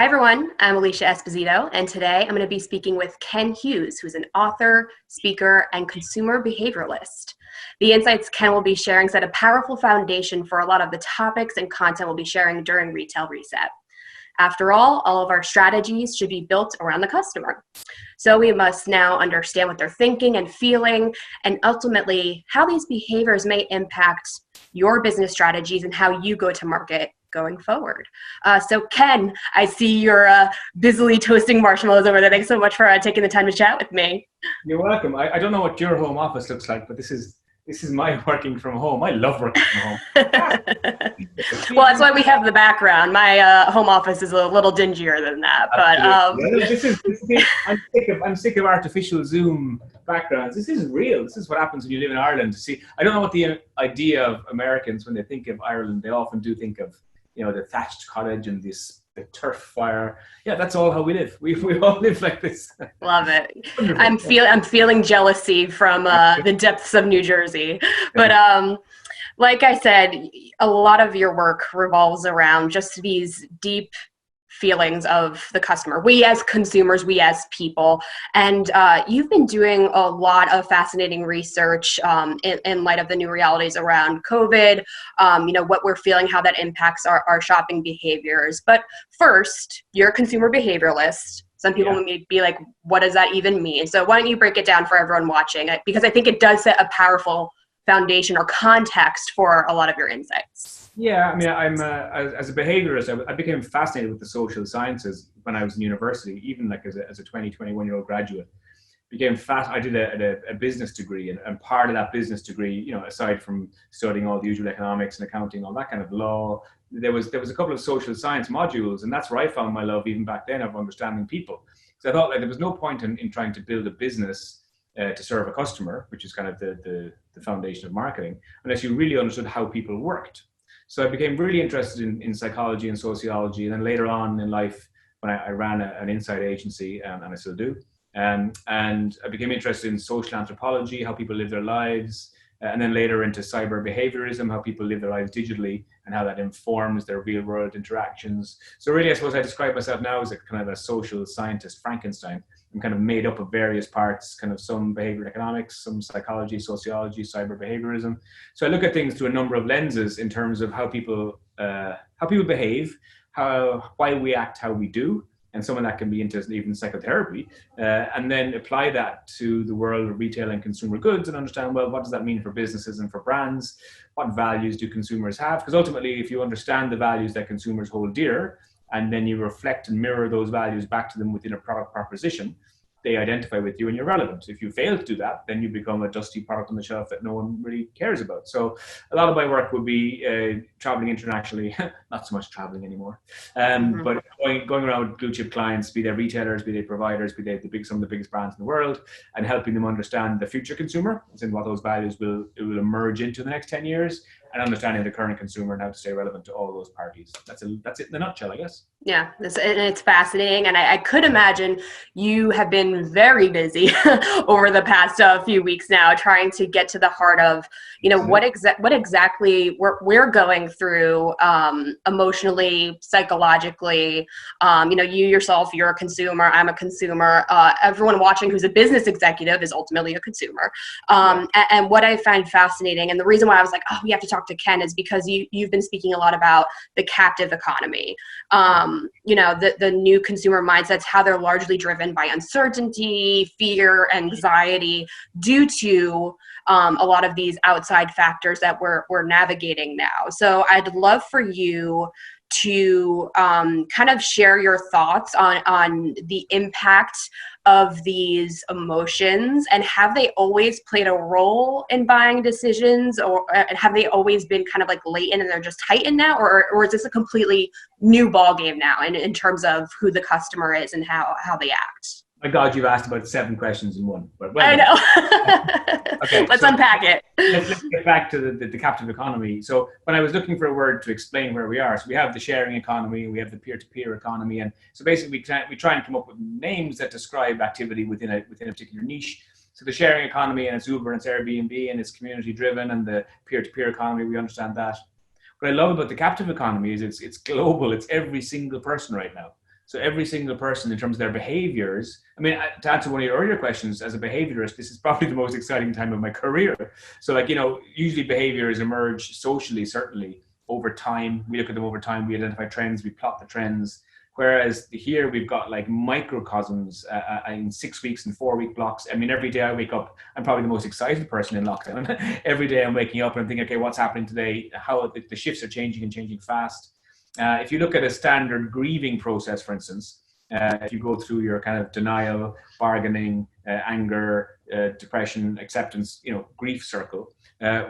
Hi everyone, I'm Alicia Esposito, and today I'm going to be speaking with Ken Hughes, who's an author, speaker, and consumer behavioralist. The insights Ken will be sharing set a powerful foundation for a lot of the topics and content we'll be sharing during Retail Reset. After all of our strategies should be built around the customer. So we must now understand what they're thinking and feeling, and ultimately how these behaviors may impact your business strategies and how you go to market going forward. So Ken, I see you're busily toasting marshmallows over there. Thanks so much for taking the time to chat with me. You're welcome. I don't know what your home office looks like, but this is my working from home. I love working from home. Well, that's why we have the background. My home office is a little dingier than that, but I'm sick of artificial Zoom backgrounds. This isn't real. This is what happens when you live in Ireland. See, I don't know what the idea of Americans when they think of Ireland. They often do think of the thatched cottage and the turf fire. Yeah, that's all how we live. We all live like this. Love it. I'm feeling jealousy from the depths of New Jersey. But like I said, a lot of your work revolves around just these deep feelings of the customer. We as consumers, we as people. And you've been doing a lot of fascinating research in light of the new realities around COVID, what we're feeling, how that impacts our shopping behaviors. But first, you're a consumer behavioralist. Some people may be like, what does that even mean? So why don't you break it down for everyone watching? Because I think it does set a powerful foundation or context for a lot of your insights. Yeah, I mean, as a behaviorist, I became fascinated with the social sciences when I was in university, even like as a 21-year-old graduate. I did a business degree, and part of that business degree, aside from studying all the usual economics and accounting, all that kind of law, there was a couple of social science modules, and that's where I found my love even back then of understanding people. So I thought like there was no point in trying to build a business to serve a customer, which is kind of the foundation of marketing, unless you really understood how people worked. So I became really interested in psychology and sociology. And then later on in life, when I ran an insight agency, and I still do, and I became interested in social anthropology, how people live their lives, and then later into cyber behaviorism, how people live their lives digitally, and how that informs their real world interactions. So really, I suppose I describe myself now as a kind of a social scientist, Frankenstein. I'm kind of made up of various parts, kind of some behavioral economics, some psychology, sociology, cyber behaviorism. So I look at things through a number of lenses in terms of how people behave, why we act how we do, and some of that can be into even psychotherapy, and then apply that to the world of retail and consumer goods and understand, well, what does that mean for businesses and for brands? What values do consumers have? Because ultimately, if you understand the values that consumers hold dear, and then you reflect and mirror those values back to them within a product proposition, they identify with you and you're relevant. If you fail to do that, then you become a dusty product on the shelf that no one really cares about. So a lot of my work would be traveling internationally, not so much traveling anymore, but going around with blue chip clients, be they retailers, be they providers, be they some of the biggest brands in the world, and helping them understand the future consumer and what those values will emerge into the next 10 years, and understanding the current consumer and how to stay relevant to all those parties. That's it in a nutshell, I guess. Yeah, it's fascinating. And I could imagine you have been very busy over the past few weeks now trying to get to the heart of, what exactly we're going through emotionally, psychologically. You yourself, you're a consumer, I'm a consumer. Everyone watching who's a business executive is ultimately a consumer. And what I find fascinating, and the reason why I was like, we have to talk to Ken, is because you've been speaking a lot about the captive economy. The new consumer mindsets, how they're largely driven by uncertainty, fear, anxiety, due to a lot of these outside factors that we're navigating now. So I'd love for you to kind of share your thoughts on the impact of these emotions, and have they always played a role in buying decisions, or have they always been kind of like latent and they're just heightened now, or is this a completely new ball game now in terms of who the customer is and how they act? My God, you've asked about 7 questions in one. But I know. Okay, let's unpack it. Let's get back to the captive economy. So when I was looking for a word to explain where we are, so we have the sharing economy, we have the peer-to-peer economy, and so basically we try and come up with names that describe activity within a particular niche. So the sharing economy, and it's Uber and it's Airbnb and it's community driven, and the peer-to-peer economy, we understand that. What I love about the captive economy is it's global. It's every single person right now. So every single person, in terms of their behaviors, I mean, to answer one of your earlier questions, as a behaviorist, this is probably the most exciting time of my career. So like, usually behaviors emerge socially, certainly over time. We look at them over time, we identify trends, we plot the trends. Whereas here we've got like microcosms in 6 weeks and 4 week blocks. I mean, every day I wake up, I'm probably the most excited person in lockdown. Every day I'm waking up and I'm thinking, okay, what's happening today? How the shifts are changing and changing fast. If you look at a standard grieving process, for instance, if you go through your kind of denial, bargaining, anger, depression, acceptance, grief circle,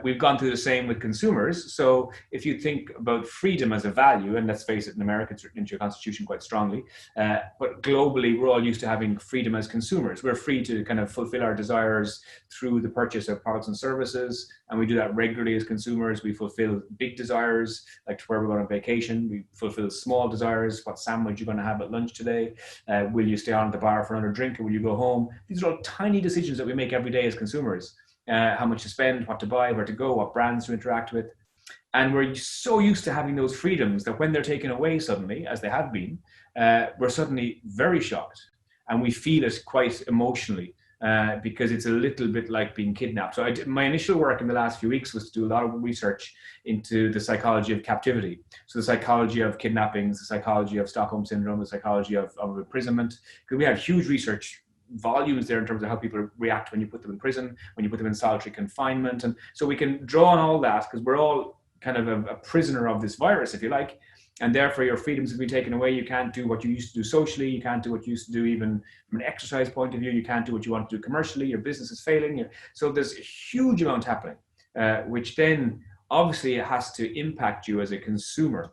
we've gone through the same with consumers. So if you think about freedom as a value, and let's face it, in America, it's written into your constitution quite strongly, but globally, we're all used to having freedom as consumers. We're free to kind of fulfill our desires through the purchase of products and services. And we do that regularly as consumers. We fulfill big desires, like where we're going on vacation. We fulfill small desires. What sandwich you're going to have at lunch today? Will you stay on at the bar for another drink, or will you go home? These are all tiny decisions that we make every day as consumers. How much to spend, what to buy, where to go, what brands to interact with. And we're so used to having those freedoms that when they're taken away suddenly, as they have been, we're suddenly very shocked. And we feel it quite emotionally because it's a little bit like being kidnapped. So my initial work in the last few weeks was to do a lot of research into the psychology of captivity. So the psychology of kidnappings, the psychology of Stockholm Syndrome, the psychology of imprisonment. Because we have huge research volumes there in terms of how people react when you put them in prison, when you put them in solitary confinement. And so we can draw on all that because we're all kind of a prisoner of this virus, if you like. And therefore your freedoms have been taken away. You can't do what you used to do socially. You can't do what you used to do even from an exercise point of view. You can't do what you want to do commercially. Your business is failing. So there's a huge amount happening, which then obviously has to impact you as a consumer.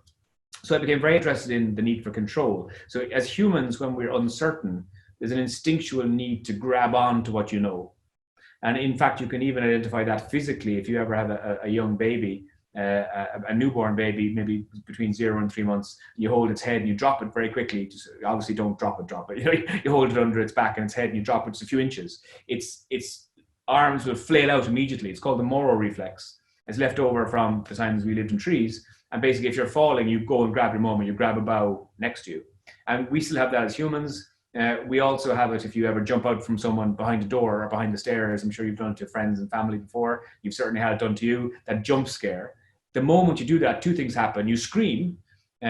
So I became very interested in the need for control. So as humans, when we're uncertain, there's an instinctual need to grab on to what you know. And in fact, you can even identify that physically. If you ever have a young baby, a newborn baby, maybe between 0 and 3 months, you hold its head and you drop it very quickly. Just obviously don't drop it. You hold it under its back and its head and you drop it just a few inches. Its arms will flail out immediately. It's called the Moro reflex. It's left over from the times we lived in trees. And basically, if you're falling, you go and grab your mom and you grab a bough next to you. And we still have that as humans. We also have it if you ever jump out from someone behind a door or behind the stairs. I'm sure you've done it to friends and family before. You've certainly had it done to you, that jump scare. The moment you do that, two things happen. You scream,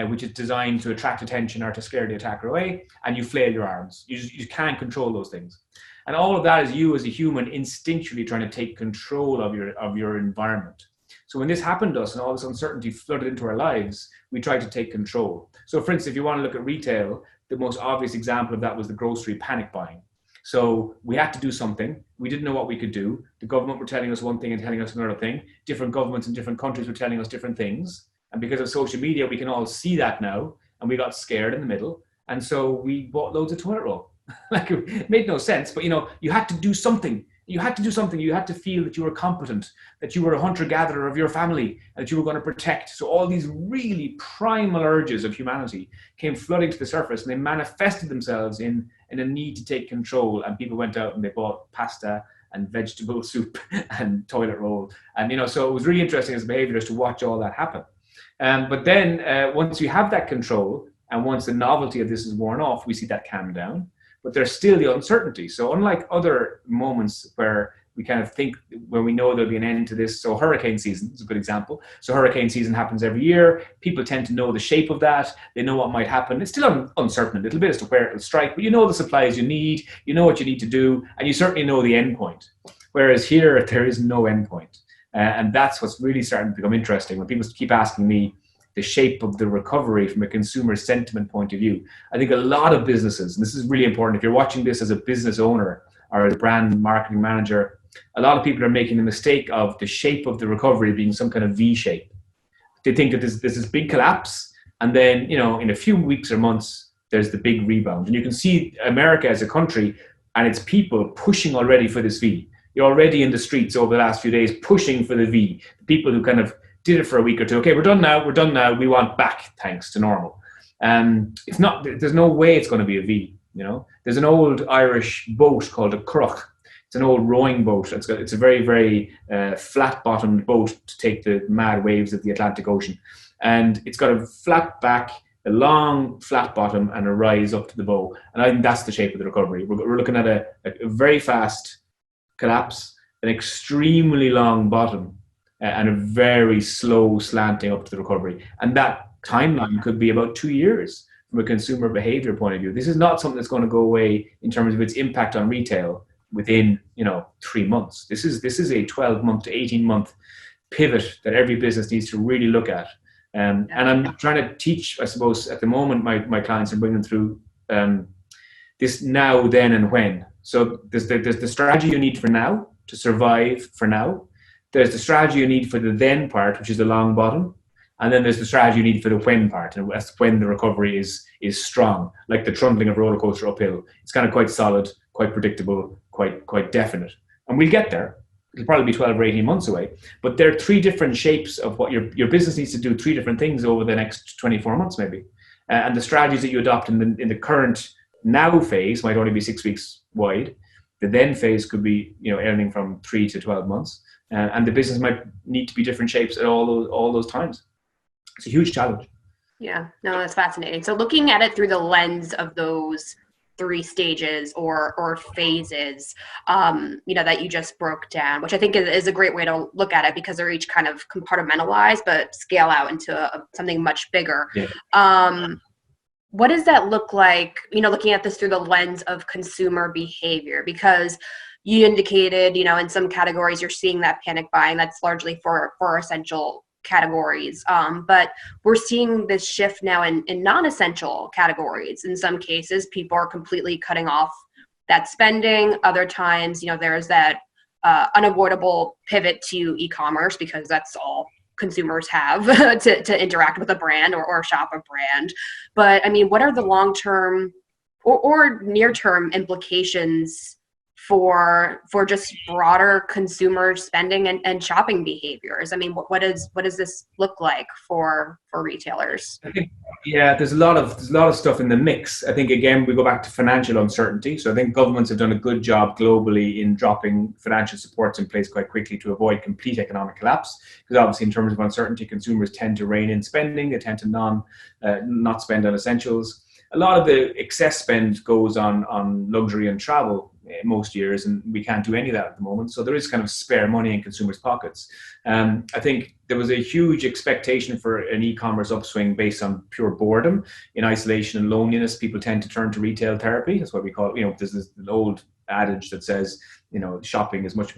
which is designed to attract attention or to scare the attacker away, and you flail your arms. You can't control those things. And all of that is you as a human instinctually trying to take control of your environment. So when this happened to us and all this uncertainty flooded into our lives, we tried to take control. So for instance, if you want to look at retail, the most obvious example of that was the grocery panic buying. So we had to do something. We didn't know what we could do. The government were telling us one thing and telling us another thing. Different governments in different countries were telling us different things. And because of social media, we can all see that now. And we got scared in the middle. And so we bought loads of toilet roll. Like, it made no sense, but you had to do something. You had to do something. You had to feel that you were competent, that you were a hunter-gatherer of your family, and that you were going to protect. So all these really primal urges of humanity came flooding to the surface, and they manifested themselves in a need to take control. And people went out and they bought pasta and vegetable soup and toilet roll. And, so it was really interesting as a behaviorist to watch all that happen. But then once you have that control, and once the novelty of this is worn off, we see that calm down. But there's still the uncertainty. So unlike other moments where we kind of think, when we know there'll be an end to this, so hurricane season is a good example. So hurricane season happens every year. People tend to know the shape of that. They know what might happen. It's still uncertain a little bit as to where it'll strike, but you know the supplies you need, you know what you need to do, and you certainly know the end point. Whereas here, there is no end point. And that's what's really starting to become interesting. When people keep asking me the shape of the recovery from a consumer sentiment point of view, I think a lot of businesses, and this is really important, if you're watching this as a business owner or as a brand marketing manager, a lot of people are making the mistake of the shape of the recovery being some kind of V shape. They think that there's this big collapse, and then, in a few weeks or months, there's the big rebound. And you can see America as a country and its people pushing already for this V. You're already in the streets over the last few days pushing for the V. The people who kind of did it for a week or two. Okay, we're done now. We want back, thanks to normal. It's not. There's no way it's going to be a V. There's an old Irish boat called a crach. It's an old rowing boat. It's a very, very flat-bottomed boat to take the mad waves of the Atlantic Ocean, and it's got a flat back a long flat bottom and a rise up to the bow. And I think that's the shape of the recovery. We're looking at a very fast collapse, an extremely long bottom, and a very slow slanting up to the recovery. And that timeline could be about 2 years from a consumer behavior point of view. This is not something that's going to go away in terms of its impact on retail within 3 months. This is a 12-month to 18-month pivot that every business needs to really look at. And I'm trying to teach, I suppose, at the moment, my clients and bring them through this now, then, and when. So there's the strategy you need for now to survive for now. There's the strategy you need for the then part, which is the long bottom. And then there's the strategy you need for the when part, and that's when the recovery is strong, like the trundling of a roller coaster uphill. It's kind of quite solid, quite predictable, quite definite. And we'll get there. It'll probably be 12 or 18 months away. But there are 3 different shapes of what your business needs to do, 3 different things over the next 24 months maybe. And the strategies that you adopt in the current now phase might only be 6 weeks wide. The then phase could be anything from 3 to 12 months. And the business might need to be different shapes at all those times. It's a huge challenge. Yeah, no, that's fascinating. So looking at it through the lens of those 3 stages or phases, that you just broke down, which I think is a great way to look at it, because they're each kind of compartmentalized, but scale out into something much bigger. Yeah. What does that look like, looking at this through the lens of consumer behavior? Because you indicated, in some categories, you're seeing that panic buying. That's largely for essential categories. But we're seeing this shift now in non-essential categories. In some cases, people are completely cutting off that spending. Other times, there's that unavoidable pivot to e-commerce, because that's all consumers have to interact with a brand or shop a brand. But I mean, what are the long-term or near-term implications for just broader consumer spending and shopping behaviors? I mean, what does this look like for retailers? I think, there's a lot of stuff in the mix. I think, again, we go back to financial uncertainty. So I think governments have done a good job globally in dropping financial supports in place quite quickly to avoid complete economic collapse. Because obviously, in terms of uncertainty, consumers tend to rein in spending. They tend to not spend on essentials. A lot of the excess spend goes on luxury and travel most years, and we can't do any of that at the moment. So there is kind of spare money in consumers' pockets. I think there was a huge expectation for an e-commerce upswing based on pure boredom. In isolation and loneliness, people tend to turn to retail therapy. That's what we call it. There's this old adage that says, shopping is much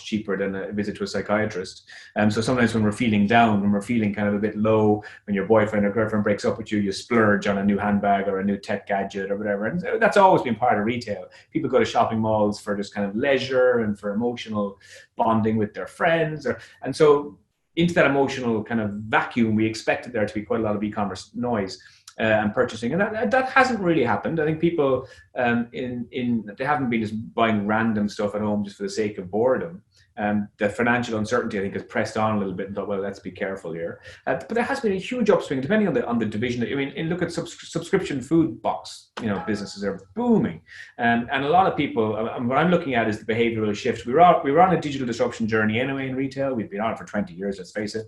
cheaper than a visit to a psychiatrist. So sometimes when we're feeling down, when we're feeling kind of a bit low, when your boyfriend or girlfriend breaks up with you, you splurge on a new handbag or a new tech gadget or whatever. And that's always been part of retail. People go to shopping malls for just kind of leisure and for emotional bonding with their friends. And so into that emotional kind of vacuum, we expected there to be quite a lot of e-commerce noise. And purchasing, and that hasn't really happened. I think people they haven't been just buying random stuff at home just for the sake of boredom. The financial uncertainty, I think, has pressed on a little bit and thought, well, let's be careful here. But there has been a huge upswing, depending on the division. I mean, look at subscription food box. Businesses are booming, and a lot of people. What I'm looking at is the behavioural shift. We were on a digital disruption journey anyway in retail. We've been on it for 20 years. Let's face it.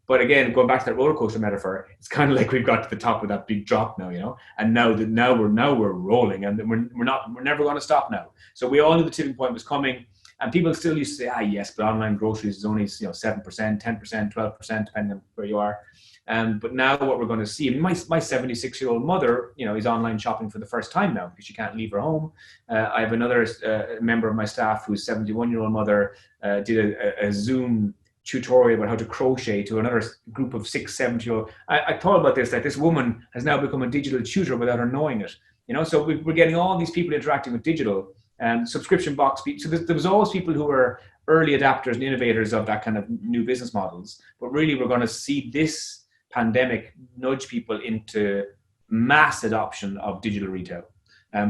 But again, going back to that roller coaster metaphor, it's kind of like we've got to the top of that big drop now, and now we're rolling, and we're never going to stop now. So we all knew the tipping point was coming, and people still used to say, yes, but online groceries is only 7%, 10%, 12%, depending on where you are. But now what we're going to see, I mean, my 76-year-old mother, is online shopping for the first time now because she can't leave her home. I have another member of my staff whose 71-year-old mother did a Zoom tutorial about how to crochet to another group of 6, 7-year-old. I thought about this, that this woman has now become a digital tutor without her knowing it. So we're getting all these people interacting with digital and subscription box. So there was always people who were early adapters and innovators of that kind of new business models. But really, we're going to see this pandemic nudge people into mass adoption of digital retail.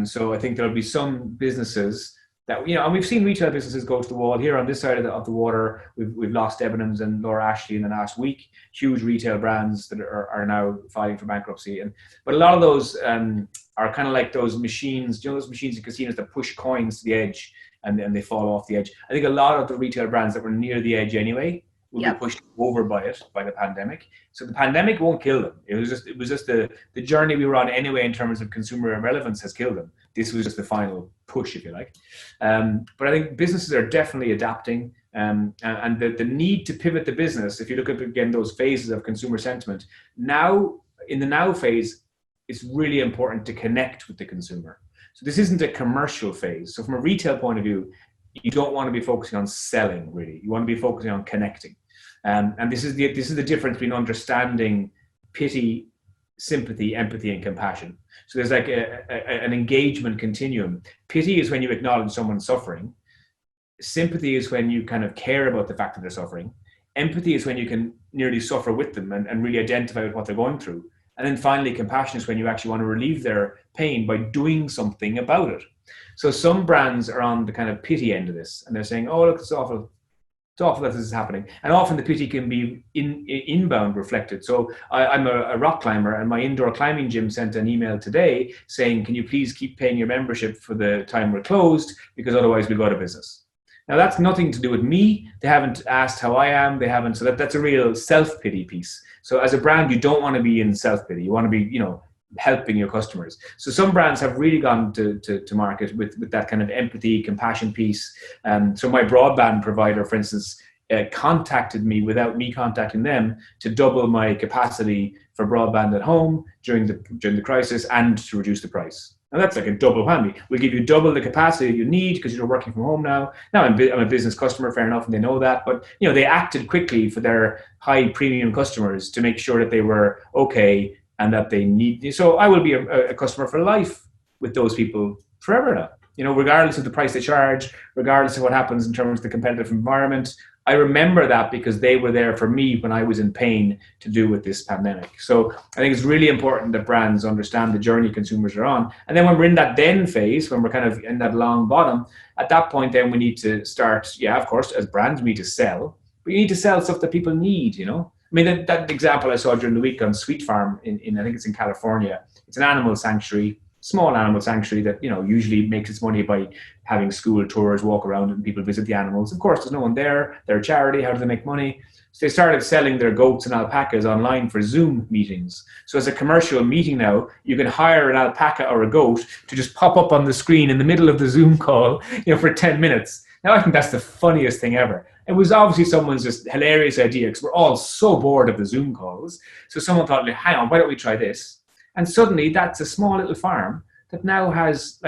So I think there'll be some businesses that, and we've seen retail businesses go to the wall. Here on this side of the water, we've lost Debenhams and Laura Ashley in the last week. Huge retail brands that are now filing for bankruptcy. But a lot of those are kind of like those machines, those machines in casinos that push coins to the edge and they fall off the edge. I think a lot of the retail brands that were near the edge anyway will be pushed over by the pandemic. So the pandemic won't kill them. It was just the journey we were on anyway in terms of consumer relevance has killed them. This was just the final push, if you like. But I think businesses are definitely adapting, and the need to pivot the business. If you look at again those phases of consumer sentiment, now in the now phase, it's really important to connect with the consumer. So this isn't a commercial phase. So from a retail point of view, you don't want to be focusing on selling, really. You want to be focusing on connecting. And this is the difference between understanding pity, sympathy, empathy, and compassion. So there's like an engagement continuum. Pity is when you acknowledge someone's suffering. Sympathy is when you kind of care about the fact that they're suffering. Empathy is when you can nearly suffer with them and really identify with what they're going through. And then finally, compassion is when you actually want to relieve their pain by doing something about it. So some brands are on the kind of pity end of this, and they're saying, oh, look, it's awful. It's awful that this is happening. And often the pity can be inbound reflected. So I'm a rock climber, and my indoor climbing gym sent an email today saying, can you please keep paying your membership for the time we're closed, because otherwise we'll go out of business. Now, that's nothing to do with me. They haven't asked how I am. They haven't. So that's a real self-pity piece. So as a brand, you don't want to be in self-pity. You want to be, helping your customers. So some brands have really gone to market with that kind of empathy, compassion piece. So my broadband provider, for instance, contacted me without me contacting them to double my capacity for broadband at home during the crisis and to reduce the price. Now that's like a double whammy. We'll give you double the capacity you need because you're working from home now. Now I'm a business customer, fair enough, and they know that. But they acted quickly for their high premium customers to make sure that they were okay and that they need. So I will be a customer for life with those people forever now. Regardless of the price they charge, regardless of what happens in terms of the competitive environment. I remember that because they were there for me when I was in pain to do with this pandemic. So I think it's really important that brands understand the journey consumers are on. And then when we're in that then phase, when we're kind of in that long bottom, at that point, then we need to start, of course, as brands, we need to sell. But you need to sell stuff that people need, I mean, that example I saw during the week on Sweet Farm in I think it's in California. It's an animal sanctuary, small animal sanctuary that, usually makes its money by having school tours, walk around and people visit the animals. Of course, there's no one there. They're a charity. How do they make money? So they started selling their goats and alpacas online for Zoom meetings. So as a commercial meeting now, you can hire an alpaca or a goat to just pop up on the screen in the middle of the Zoom call, for 10 minutes. Now, I think that's the funniest thing ever. It was obviously someone's just hilarious idea because we're all so bored of the Zoom calls. So someone thought, hang on, why don't we try this? And suddenly that's a small little farm that now has,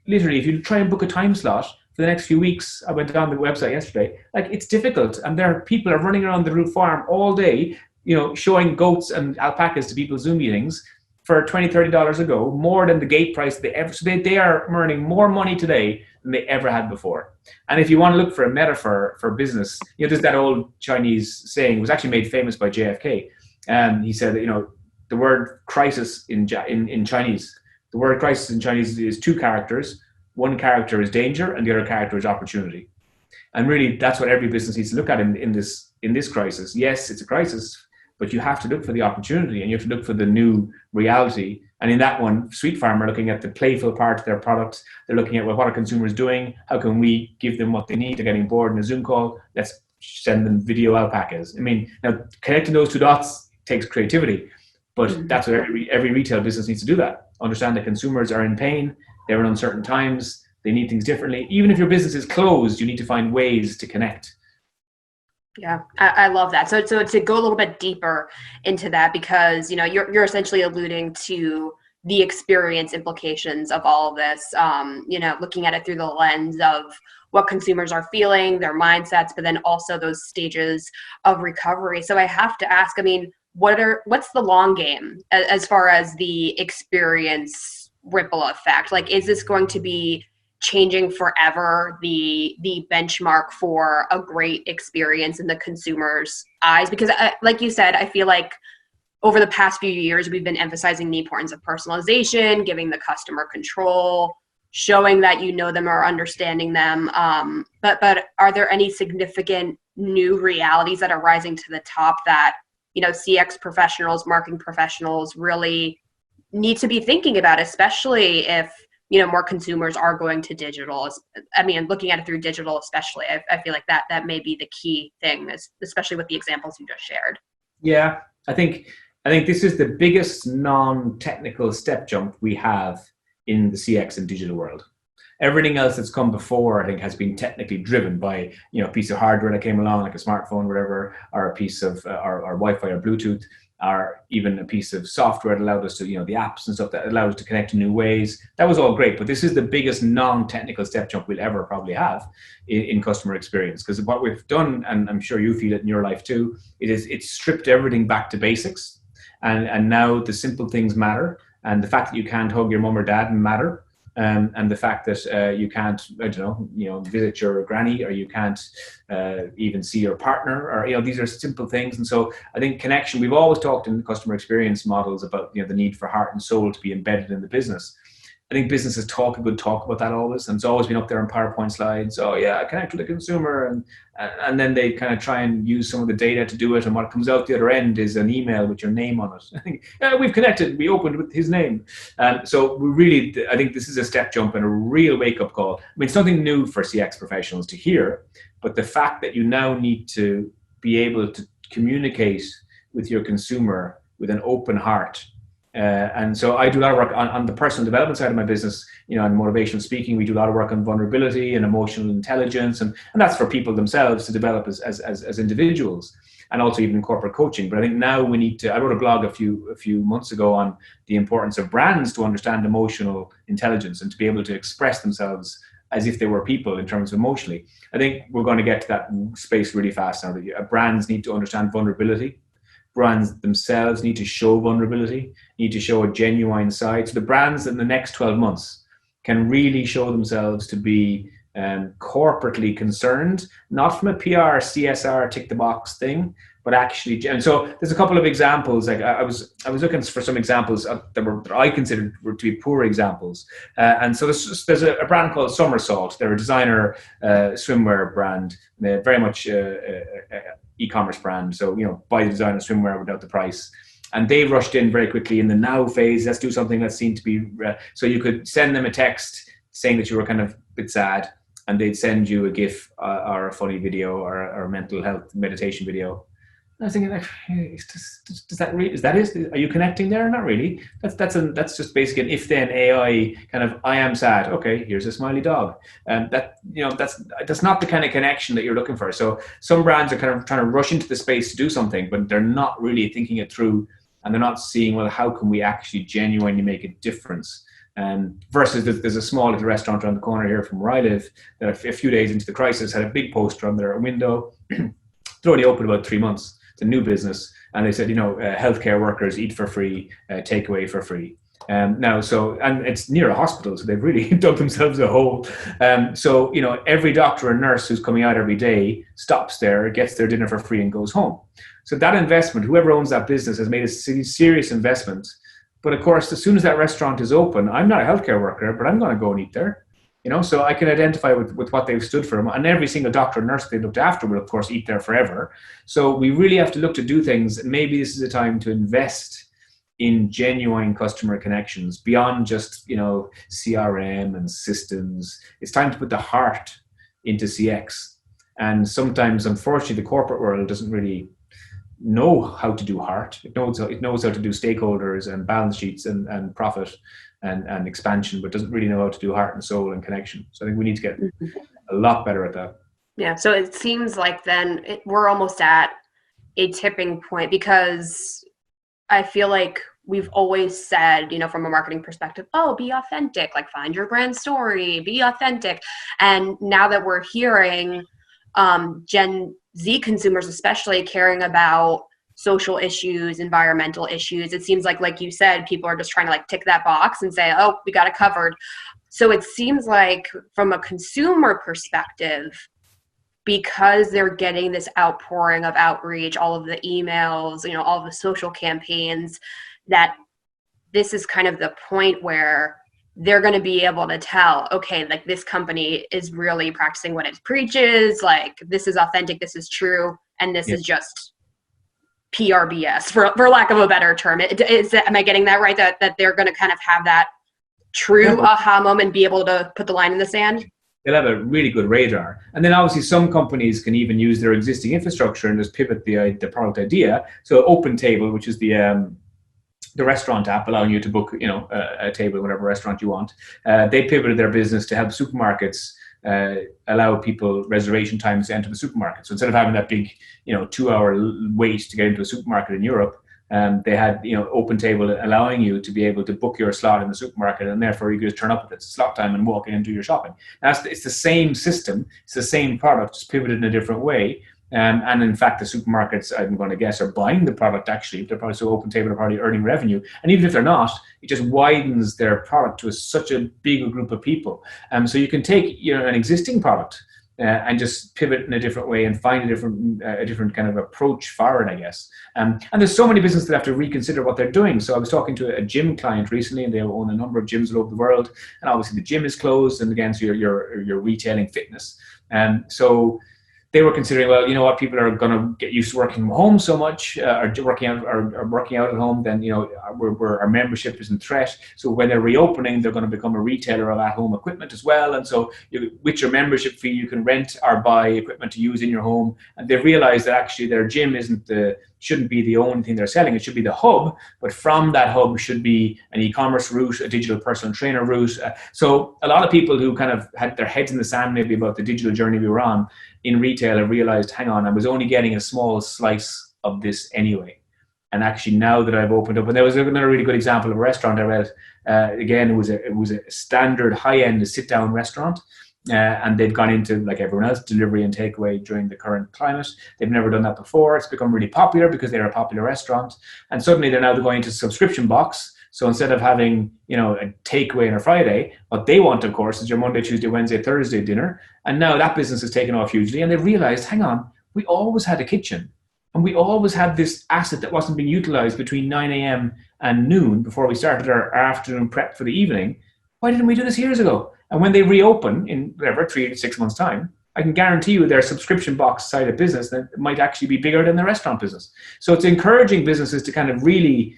literally, if you try and book a time slot for the next few weeks, I went on the website yesterday, it's difficult. And people are running around the roof farm all day, showing goats and alpacas to people's Zoom meetings for $20, $30 a go, more than the gate price they ever. So they are earning more money today than they ever had before. And if you want to look for a metaphor for business, there's that old Chinese saying, it was actually made famous by JFK. He said, the word crisis in Chinese, the word crisis in Chinese is two characters. One character is danger and the other character is opportunity. And really, that's what every business needs to look at in this crisis. Yes, it's a crisis, but you have to look for the opportunity and you have to look for the new reality. And in that one, Sweet Farm are looking at the playful part of their product. They're looking at, what are consumers doing? How can we give them what they need? They're getting bored in a Zoom call. Let's send them video alpacas. I mean, now connecting those two dots takes creativity, but that's what every retail business needs to do that. Understand that consumers are in pain. They're in uncertain times. They need things differently. Even if your business is closed, you need to find ways to connect. Yeah, I love that. So to go a little bit deeper into that, because you're essentially alluding to the experience implications of all of this. Looking at it through the lens of what consumers are feeling, their mindsets, but then also those stages of recovery. So I have to ask, I mean, what's the long game as far as the experience ripple effect? Is this going to be changing forever the benchmark for a great experience in the consumer's eyes? Because like you said, I feel like over the past few years, we've been emphasizing the importance of personalization, giving the customer control, showing that them or understanding them. But are there any significant new realities that are rising to the top that, CX professionals, marketing professionals really need to be thinking about, especially if more consumers are going to digital. I mean, looking at it through digital, especially, I feel like that may be the key thing, especially with the examples you just shared. Yeah, I think this is the biggest non-technical step jump we have in the CX and digital world. Everything else that's come before, I think, has been technically driven by a piece of hardware that came along, like a smartphone, whatever, or a piece of or Wi-Fi or Bluetooth, or even a piece of software that allowed us to, the apps and stuff that allowed us to connect in new ways. That was all great, but this is the biggest non-technical step jump we'll ever probably have in customer experience. Because what we've done, and I'm sure you feel it in your life too, it's stripped everything back to basics, and now the simple things matter, and the fact that you can't hug your mum or dad matter. And the fact that you can't, visit your granny, or you can't even see your partner, or these are simple things. And so I think connection. We've always talked in customer experience models about the need for heart and soul to be embedded in the business. I think businesses talk a good talk about that always, and it's always been up there on PowerPoint slides. Oh yeah, connect with the consumer, and then they kind of try and use some of the data to do it, and what comes out the other end is an email with your name on it. I think we've connected, we opened with his name. So I think this is a step jump and a real wake up call. I mean, it's something new for CX professionals to hear, but the fact that you now need to be able to communicate with your consumer with an open heart. And so I do a lot of work on the personal development side of my business, on motivational speaking. We do a lot of work on vulnerability and emotional intelligence, and that's for people themselves to develop as individuals, and also even in corporate coaching. But I think now we need to, I wrote a blog a few months ago on the importance of brands to understand emotional intelligence and to be able to express themselves as if they were people in terms of emotionally. I think we're going to get to that space really fast now. That brands need to understand vulnerability. Brands themselves need to show vulnerability, need to show a genuine side. So the brands in the next 12 months can really show themselves to be corporately concerned, not from a PR, CSR, tick the box thing, but actually. And so there's a couple of examples. Like I was looking for some examples that I considered to be poor examples. And so there's a brand called Somersault. They're a designer swimwear brand. They're very much e-commerce brand. So, buy the designer swimwear without the price. And they rushed in very quickly in the now phase. Let's do something that seemed to be, so you could send them a text saying that you were kind of a bit sad, and they'd send you a GIF or a funny video or a mental health meditation video. I was thinking, like, hey, is that it? Are you connecting there? Not really. That's just basically an if-then AI kind of, I am sad. Okay, here's a smiley dog. And that's not the kind of connection that you're looking for. So some brands are kind of trying to rush into the space to do something, but they're not really thinking it through, and they're not seeing, well, how can we actually genuinely make a difference? Versus there's a small little restaurant around the corner here from where I live that a few days into the crisis had a big poster on their window. They're only open about 3 months. It's a new business, and they said, healthcare workers eat for free, takeaway for free. And it's near a hospital, so they've really dug themselves a hole. So every doctor and nurse who's coming out every day stops there, gets their dinner for free, and goes home. So that investment, whoever owns that business has made a serious investment. But of course, as soon as that restaurant is open, I'm not a healthcare worker, but I'm going to go and eat there. So I can identify with what they've stood for. And every single doctor and nurse they looked after will, of course, eat there forever. So we really have to look to do things. Maybe this is a time to invest in genuine customer connections beyond just, CRM and systems. It's time to put the heart into CX. And sometimes, unfortunately, the corporate world doesn't really know how to do heart. It knows how to do stakeholders and balance sheets and profit and expansion, but doesn't really know how to do heart and soul and connection. So I think we need to get a lot better at that. Yeah. So it seems like then we're almost at a tipping point, because I feel like we've always said, from a marketing perspective, be authentic, like find your brand story, be authentic. And now that we're hearing Gen Z consumers especially caring about social issues, environmental issues, it seems like you said, people are just trying to tick that box and say, oh, we got it covered. So it seems like from a consumer perspective, because they're getting this outpouring of outreach, all of the emails, all of the social campaigns, that this is kind of the point where they're going to be able to tell, okay, this company is really practicing what it preaches, this is authentic, this is true, and this is just PRBS, for lack of a better term. Am I getting that right? That they're going to kind of have that true aha moment, be able to put the line in the sand? They'll have a really good radar. And then obviously some companies can even use their existing infrastructure and just pivot the product idea. So OpenTable, which is the restaurant app allowing you to book, a table, whatever restaurant you want. They pivoted their business to help supermarkets allow people reservation times to enter the supermarket. So instead of having that big, 2-hour wait to get into a supermarket in Europe, they had, OpenTable allowing you to be able to book your slot in the supermarket, and therefore you could just turn up at its slot time and walk in and do your shopping. It's the same system, it's the same product, just pivoted in a different way. And in fact, the supermarkets, I'm going to guess, are buying the product actually. They're probably so OpenTable are probably earning revenue. And even if they're not, it just widens their product to such a big group of people. So you can take an existing product and just pivot in a different way and find a different kind of approach for it, I guess. And there's so many businesses that have to reconsider what they're doing. So I was talking to a gym client recently, and they own a number of gyms all over the world. And obviously the gym is closed, and again, so you're retailing fitness. So they were considering, well, you know what, people are going to get used to working from home so much, or working out at home, then, our membership is in threat. So when they're reopening, they're going to become a retailer of at-home equipment as well. And so with your membership fee, you can rent or buy equipment to use in your home. And they've realized that actually their gym shouldn't be the only thing they're selling. It should be the hub, but from that hub should be an e-commerce route, a digital personal trainer route. So a lot of people who kind of had their heads in the sand maybe about the digital journey we were on in retail have realized, hang on, I was only getting a small slice of this anyway. And actually now that I've opened up, and there was another really good example of a restaurant I read, again, it was a standard high-end sit-down restaurant. And they've gone into, like everyone else, delivery and takeaway during the current climate. They've never done that before. It's become really popular because they're a popular restaurant. And suddenly they're now going into subscription box. So instead of having, a takeaway on a Friday, what they want, of course, is your Monday, Tuesday, Wednesday, Thursday dinner. And now that business has taken off hugely. And they've realized, hang on, we always had a kitchen. And we always had this asset that wasn't being utilized between 9 a.m. and noon before we started our afternoon prep for the evening. Why didn't we do this years ago? And when they reopen in 3 to 6 months' time, I can guarantee you their subscription box side of business that might actually be bigger than the restaurant business. So it's encouraging businesses to kind of really,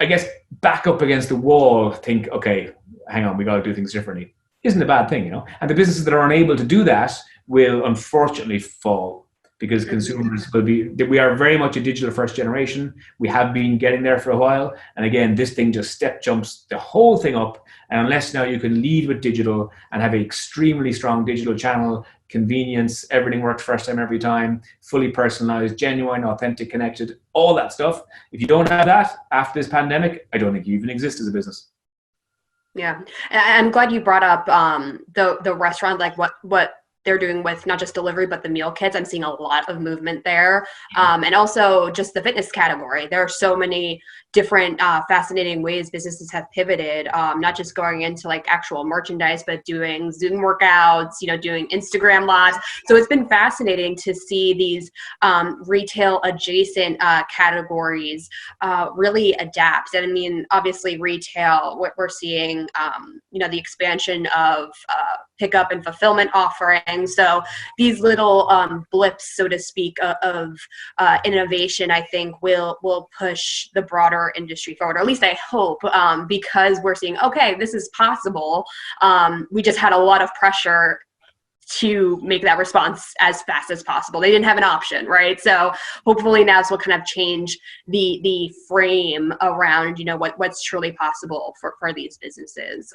I guess, back up against the wall, think, okay, hang on, we got to do things differently. Isn't a bad thing, And the businesses that are unable to do that will unfortunately fall, because consumers we are very much a digital first generation. We have been getting there for a while. And again, this thing just step jumps the whole thing up. And unless now you can lead with digital and have an extremely strong digital channel, convenience, everything works first time, every time, fully personalized, genuine, authentic, connected, all that stuff. If you don't have that after this pandemic, I don't think you even exist as a business. Yeah. I'm glad you brought up the restaurant, like what they're doing with not just delivery, but the meal kits. I'm seeing a lot of movement there. And also just the fitness category. There are so many different fascinating ways businesses have pivoted, not just going into like actual merchandise, but doing Zoom workouts, doing Instagram lives. So it's been fascinating to see these retail adjacent categories really adapt. And I mean, obviously retail, what we're seeing, the expansion of pickup and fulfillment offerings. So these little blips, so to speak, of innovation, I think will push the broader industry forward, or at least I hope, because we're seeing, okay, this is possible. We just had a lot of pressure to make that response as fast as possible. They didn't have an option, right? So hopefully now this will kind of change the frame around, what's truly possible for these businesses.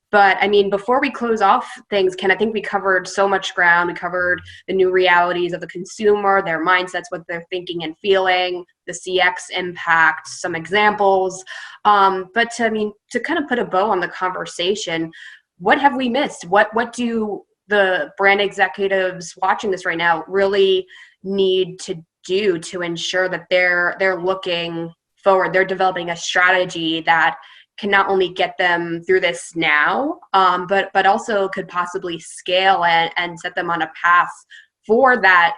But I mean, before we close off things, Ken, I think we covered so much ground. We covered the new realities of the consumer, their mindsets, what they're thinking and feeling, the CX impact, some examples. But to kind of put a bow on the conversation, what have we missed? What do the brand executives watching this right now really need to do to ensure that they're looking forward, they're developing a strategy that can not only get them through this now, but also could possibly scale and set them on a path for that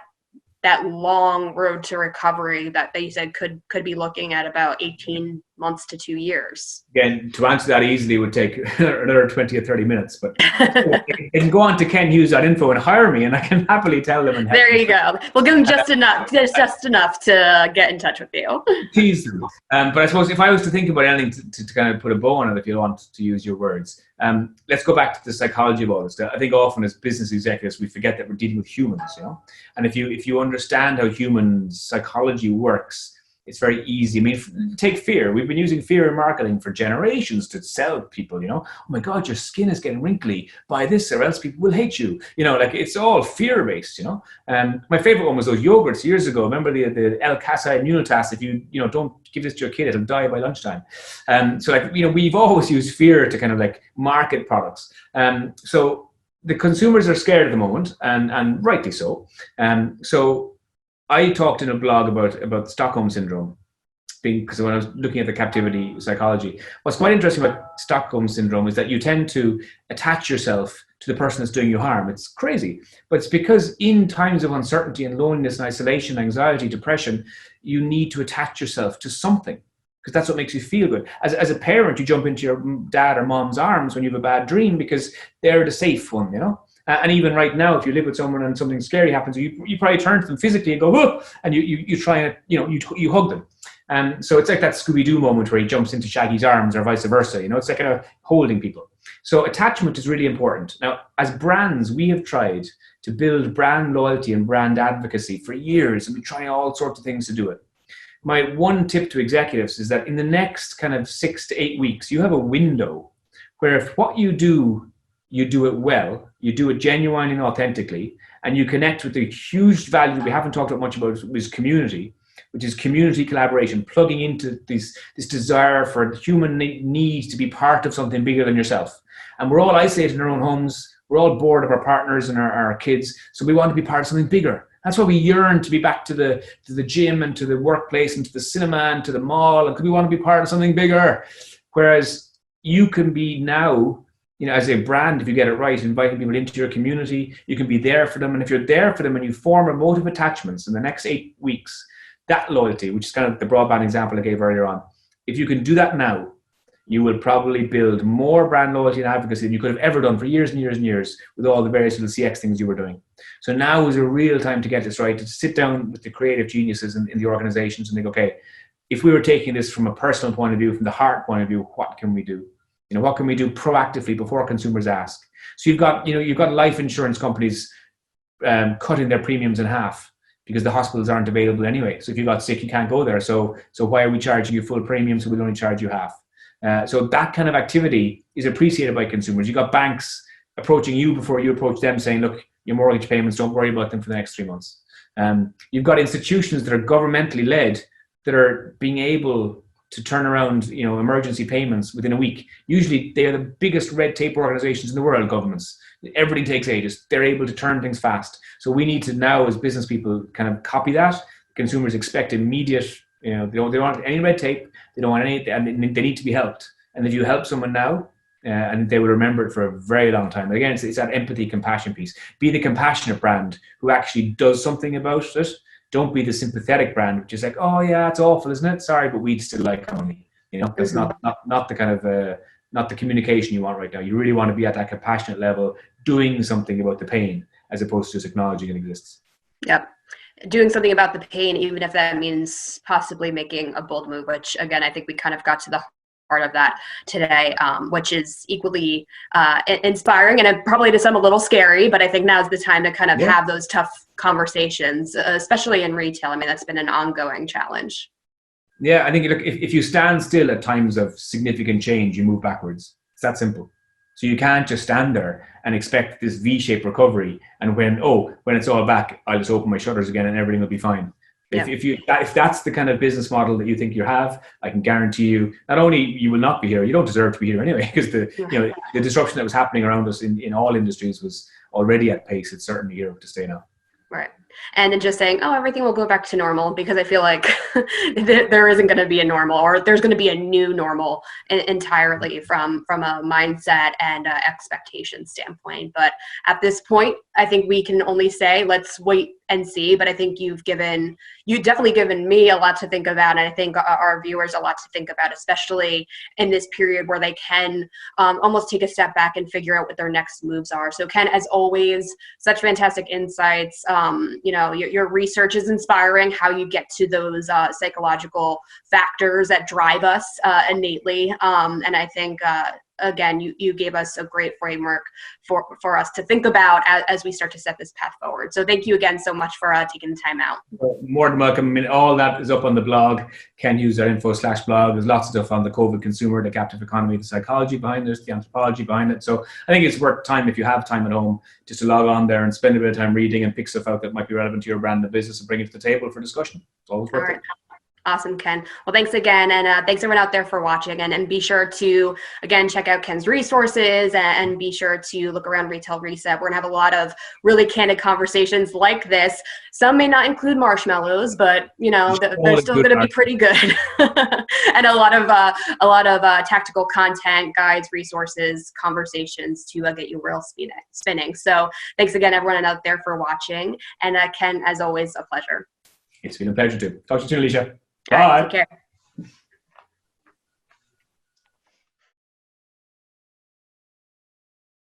long road to recovery that you said could be looking at about 18 months to 2 years? Again, to answer that easily would take another 20 or 30 minutes, but they can go on to kenhughes.info and hire me, and I can happily tell them and help There them. you go. We'll give them just enough to get in touch with you. Tease them. But I suppose if I was to think about anything to kind of put a bow on it, if you want to use your words, let's go back to the psychology of all this. I think often as business executives, we forget that we're dealing with humans, and if you understand how human psychology works, it's very easy. I mean, take fear. We've been using fear in marketing for generations to sell people, oh my God, your skin is getting wrinkly. Buy this or else people will hate you. Like it's all fear-based, My favorite one was those yogurts years ago. Remember the El Casa Immunitas, if you don't give this to your kid, it'll die by lunchtime. So we've always used fear to kind of like market products. So the consumers are scared at the moment, and rightly so. So I talked in a blog about Stockholm syndrome, because when I was looking at the captivity psychology, what's quite interesting about Stockholm syndrome is that you tend to attach yourself to the person that's doing you harm. It's crazy, but it's because in times of uncertainty and loneliness and isolation, anxiety, depression, you need to attach yourself to something, because that's what makes you feel good. As a parent, you jump into your dad or mom's arms when you have a bad dream because they're the safe one, And even right now, if you live with someone and something scary happens, you probably turn to them physically and go, "Whoa," and you try and you hug them. So it's like that Scooby-Doo moment where he jumps into Shaggy's arms, or vice versa. It's like kind of holding people. So attachment is really important. Now, as brands, we have tried to build brand loyalty and brand advocacy for years, and we try all sorts of things to do it. My one tip to executives is that in the next kind of 6 to 8 weeks, you have a window where if what you do it well, you do it genuinely and authentically, and you connect with the huge value we haven't talked much about, is community, which is community collaboration, plugging into this desire for human need to be part of something bigger than yourself. And we're all isolated in our own homes. We're all bored of our partners and our kids, so we want to be part of something bigger. That's why we yearn to be back to the gym and to the workplace and to the cinema and to the mall, and we want to be part of something bigger. Whereas you can be now, as a brand, if you get it right, inviting people into your community, you can be there for them. And if you're there for them and you form a motive attachments in the next 8 weeks, that loyalty, which is kind of the broadband example I gave earlier on, if you can do that now, you will probably build more brand loyalty and advocacy than you could have ever done for years and years and years with all the various little CX things you were doing. So now is a real time to get this right, to sit down with the creative geniuses in the organizations and think, okay, if we were taking this from a personal point of view, from the heart point of view, what can we do? What can we do proactively before consumers ask? So you've got life insurance companies cutting their premiums in half because the hospitals aren't available anyway. So if you got sick, you can't go there. So why are we charging you full premium? So we'll only charge you half. So that kind of activity is appreciated by consumers. You've got banks approaching you before you approach them, saying, look, your mortgage payments, don't worry about them for the next 3 months. You've got institutions that are governmentally led that are being able to turn around, emergency payments within a week. Usually they are the biggest red tape organizations in the world, governments. Everything takes ages. They're able to turn things fast. So we need to now, as business people, kind of copy that. Consumers expect immediate, they don't want any red tape. They don't want any, and they need to be helped. And if you help someone now, and they will remember it for a very long time. But again, it's that empathy, compassion piece. Be the compassionate brand who actually does something about it. Don't be the sympathetic brand, which is like, oh yeah, it's awful, isn't it? Sorry, but we'd still like honey. That's not the kind of not the communication you want right now. You really want to be at that compassionate level, doing something about the pain, as opposed to just acknowledging it exists. Yep. Doing something about the pain, even if that means possibly making a bold move, which again, I think we kind of got to the part of that today, which is equally inspiring and probably to some a little scary, but I think now's the time to kind of have those tough conversations, especially in retail. I mean, that's been an ongoing challenge. Yeah, I think if you stand still at times of significant change, you move backwards. It's that simple. So you can't just stand there and expect this V-shaped recovery. And when it's all back, I'll just open my shutters again and everything will be fine. Yeah. If that's the kind of business model that you think you have, I can guarantee you, not only you will not be here, you don't deserve to be here anyway, because the disruption that was happening around us in all industries was already at pace. It's certainly here to stay now. Right. And then just saying, everything will go back to normal, because I feel like there isn't going to be a normal, or there's going to be a new normal entirely from a mindset and expectation standpoint. But at this point, I think we can only say, let's wait and see. But I think you've definitely given me a lot to think about, and I think our viewers a lot to think about, especially in this period where they can almost take a step back and figure out what their next moves are. So Ken, as always, such fantastic insights. Your research is inspiring, how you get to those psychological factors that drive us innately. And I think, again, you gave us a great framework for us to think about as we start to set this path forward. So thank you again so much for taking the time out. More than welcome. I mean, all that is up on the blog, kenhughes.info/blog. There's lots of stuff on the COVID consumer, the captive economy, the psychology behind this, the anthropology behind it. So I think it's worth time, if you have time at home, just to log on there and spend a bit of time reading and pick stuff out that might be relevant to your brand and business and bring it to the table for discussion. It's always worth it. Awesome, Ken. Well, thanks again. And thanks everyone out there for watching. And be sure to, again, check out Ken's resources and be sure to look around Retail Reset. We're going to have a lot of really candid conversations like this. Some may not include marshmallows, but, they're still going to be pretty good. And a lot of tactical content, guides, resources, conversations to get you real spinning. So thanks again, everyone out there for watching. And Ken, as always, a pleasure. It's been a pleasure too. Talk to you soon, Alicia. Bye. All right, take care.